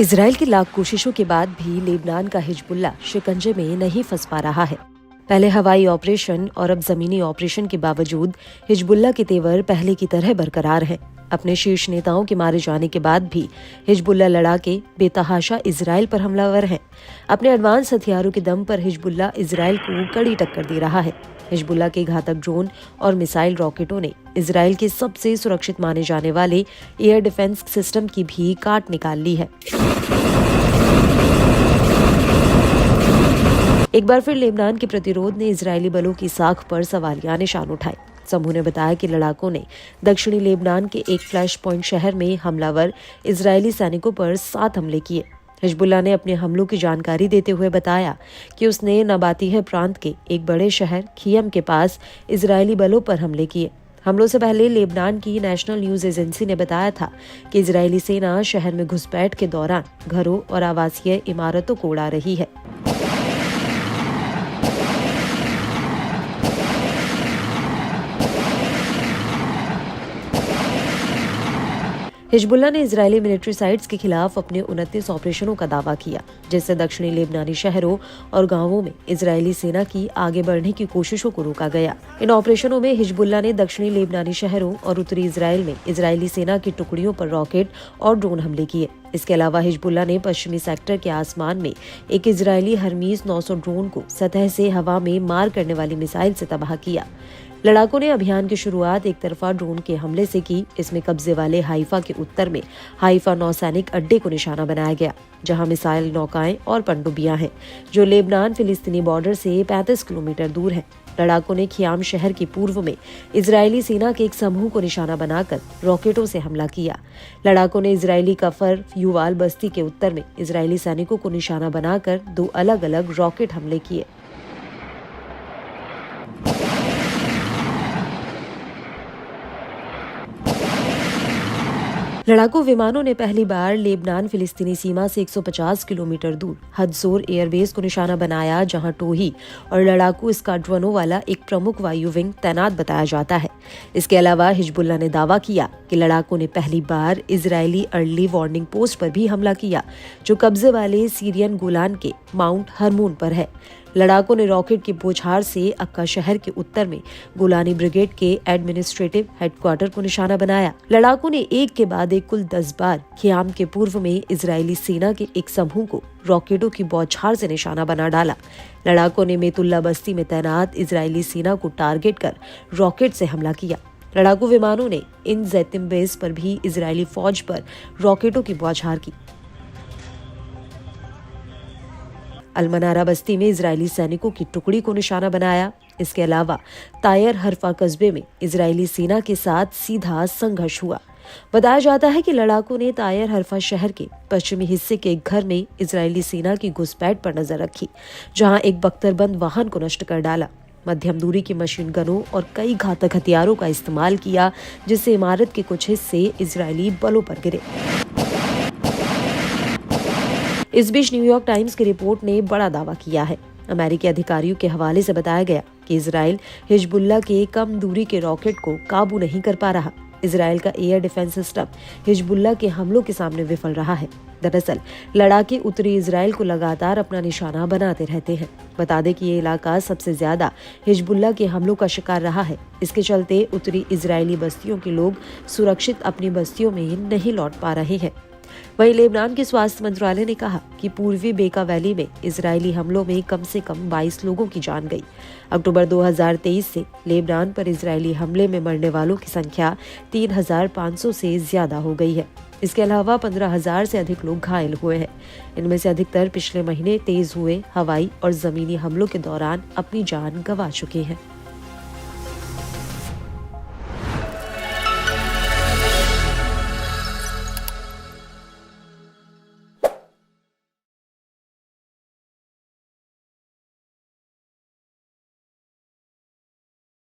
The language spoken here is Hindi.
इसराइल की लाख कोशिशों के बाद भी लेबनान का हिजबुल्ला शिकंजे में नहीं फंस पा रहा है। पहले हवाई ऑपरेशन और अब जमीनी ऑपरेशन के बावजूद हिजबुल्ला के तेवर पहले की तरह बरकरार हैं। अपने शीर्ष नेताओं के मारे जाने के बाद भी हिजबुल्ला लड़ाके बेतहाशा इजराइल पर हमलावर हैं। अपने एडवांस हथियारों के दम पर हिजबुल्ला इजराइल को कड़ी टक्कर दे रहा है। हिजबुल्ला के घातक ड्रोन और मिसाइल रॉकेटों ने इजराइल के सबसे सुरक्षित माने जाने वाले एयर डिफेंस सिस्टम की भी काट निकाल ली है। एक बार फिर लेबनान के प्रतिरोध ने इजरायली बलों की साख पर सवालिया निशान उठाए। समूह ने बताया कि लड़ाकों ने दक्षिणी लेबनान के एक फ्लैश पॉइंट शहर में हमलावर इजरायली सैनिकों पर 7 हमले किए। हिजबुल्ला ने अपने हमलों की जानकारी देते हुए बताया कि उसने नबातीह प्रांत के एक बड़े शहर खियम के पास इजरायली बलों पर हमले किए। हमलों से पहले लेबनान की नेशनल न्यूज एजेंसी ने बताया था कि इजरायली सेना शहर में घुसपैठ के दौरान घरों और आवासीय इमारतों को उड़ा रही है। हिजबुल्ला ने इजरायली मिलिट्री साइट्स के खिलाफ अपने 29 ऑपरेशनों का दावा किया, जिससे दक्षिणी लेबनानी शहरों और गांवों में इजरायली सेना की आगे बढ़ने की कोशिशों को रोका गया। इन ऑपरेशनों में हिजबुल्ला ने दक्षिणी लेबनानी शहरों और उत्तरी इजराइल में इजरायली सेना की टुकड़ियों पर रॉकेट और ड्रोन हमले किए। इसके अलावा हिजबुल्ला ने पश्चिमी सेक्टर के आसमान में एक इजरायली हरमीज 900 ड्रोन को सतह से हवा में मार करने वाली मिसाइल से तबाह किया। लड़ाकों ने अभियान की शुरुआत एक तरफा ड्रोन के हमले से की। इसमें कब्जे वाले हाइफा के उत्तर में हाइफा नौसैनिक अड्डे को निशाना बनाया गया, जहां मिसाइल नौकाएं और पनडुब्बियां हैं, जो लेबनान फिलिस्तीनी बॉर्डर से 35 किलोमीटर दूर है। लड़ाकों ने खियाम शहर के पूर्व में इजरायली सेना के एक समूह को निशाना बनाकर रॉकेटों से हमला किया। लड़ाकों ने इजरायली कफर युवाल बस्ती के उत्तर में इजरायली सैनिकों को निशाना बनाकर 2 अलग अलग रॉकेट हमले किए। लड़ाकू विमानों ने पहली बार लेबनान फिलिस्तीनी सीमा से 150 किलोमीटर दूर हदसोर एयरबेस को निशाना बनाया, जहां टोही और लड़ाकू स्क्वाड्रनों वाला एक प्रमुख वायु विंग तैनात बताया जाता है। इसके अलावा हिजबुल्ला ने दावा किया कि लड़ाकों ने पहली बार इजरायली अर्ली वार्निंग पोस्ट पर भी हमला किया, जो कब्जे वाले सीरियन गोलान के माउंट हरमोन पर है। लड़ाकों ने रॉकेट की बौछार से अक्का शहर के उत्तर में गोलानी ब्रिगेड के एडमिनिस्ट्रेटिव हेडक्वार्टर को निशाना बनाया। लड़ाकों ने एक के बाद एक कुल 10 बार खियाम के पूर्व में इजरायली सेना के एक समूह को रॉकेटों की बौछार से निशाना बना डाला। लड़ाकों ने मेतुल्ला बस्ती में तैनात इजरायली सेना को टारगेट कर रॉकेट से हमला किया। लड़ाकू विमानों ने इन जैतिम बेस पर भी इजरायली फौज पर रॉकेटों की बौछार की। अलमनारा बस्ती में इजरायली सैनिकों की टुकड़ी को निशाना बनाया। इसके अलावा तायर हरफा कस्बे में इजरायली सेना के साथ सीधा संघर्ष हुआ। बताया जाता है कि लड़ाकों ने तायर हरफा शहर के पश्चिमी हिस्से के एक घर में इजरायली सेना की घुसपैठ पर नजर रखी, जहां एक बख्तरबंद वाहन को नष्ट कर डाला। मध्यम दूरी की मशीन गनों और कई घातक हथियारों का इस्तेमाल किया, जिससे इमारत के कुछ हिस्से इजरायली बलों पर गिरे। इस बीच न्यूयॉर्क टाइम्स की रिपोर्ट ने बड़ा दावा किया है। अमेरिकी अधिकारियों के हवाले से बताया गया कि इजराइल हिजबुल्ला के कम दूरी के रॉकेट को काबू नहीं कर पा रहा। इजराइल का एयर डिफेंस सिस्टम हिजबुल्ला के हमलों के सामने विफल रहा है। दरअसल लड़ाके उत्तरी इजराइल को लगातार अपना निशाना बनाते रहते हैं। बता दें कि ये इलाका सबसे ज्यादा हिजबुल्ला के हमलों का शिकार रहा है। इसके चलते उत्तरी इजरायली बस्तियों के लोग सुरक्षित अपनी बस्तियों में नहीं लौट पा रहे हैं। वहीं लेबनान के स्वास्थ्य मंत्रालय ने कहा कि पूर्वी बेका वैली में इजरायली हमलों में कम से कम 22 लोगों की जान गई। अक्टूबर 2023 से लेबनान पर इजरायली हमले में मरने वालों की संख्या 3,500 से ज्यादा हो गई है। इसके अलावा 15,000 से अधिक लोग घायल हुए हैं। इनमें से अधिकतर पिछले महीने तेज हुए हवाई और जमीनी हमलों के दौरान अपनी जान गंवा चुके हैं।